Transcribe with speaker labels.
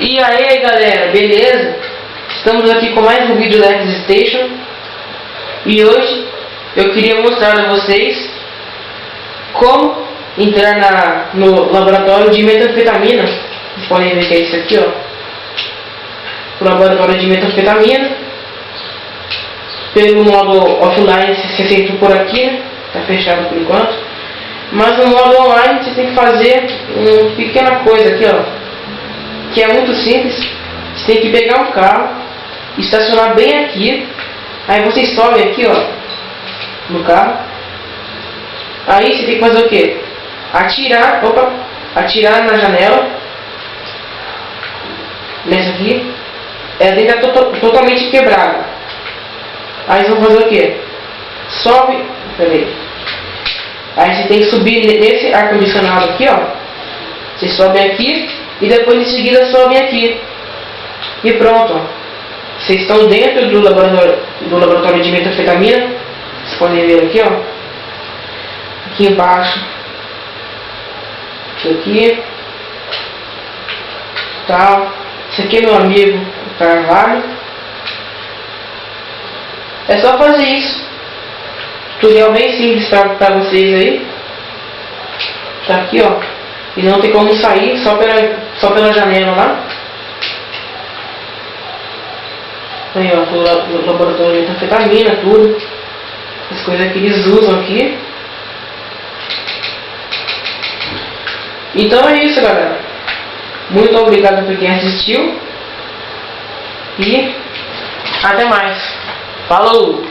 Speaker 1: E aí galera, beleza? Estamos aqui com mais um vídeo da X-Station. E hoje eu queria mostrar a vocês como entrar no laboratório de metanfetamina. Vocês podem ver que é isso aqui, ó. O laboratório de metanfetamina. Pelo modo offline você entra por aqui, né? Tá fechado por enquanto. Mas no modo online você tem que fazer uma pequena coisa aqui, ó, que é muito simples. Você tem que pegar um carro, estacionar bem aqui. Aí você sobe aqui, ó, no carro. Aí você tem que fazer o que? Atirar na janela. Nessa aqui. Ela tem que estar totalmente quebrada. Aí você vai fazer o que? Sobe. Peraí. Aí você tem que subir nesse ar-condicionado aqui, ó. Você sobe aqui e depois em seguida sobe aqui. E pronto, ó. Vocês estão dentro do laboratório de metanfetamina. Vocês podem ver aqui, ó. Aqui embaixo. Isso aqui. Tal. Esse aqui é meu amigo, o Carvalho. É só fazer isso. Tutorial bem simples para vocês aí. Tá aqui, ó. E não tem como sair, só pela janela lá. Aí, ó, o laboratório de metanfetamina, tudo. As coisas que eles usam aqui. Então é isso, galera. Muito obrigado por quem assistiu. E até mais. Falou!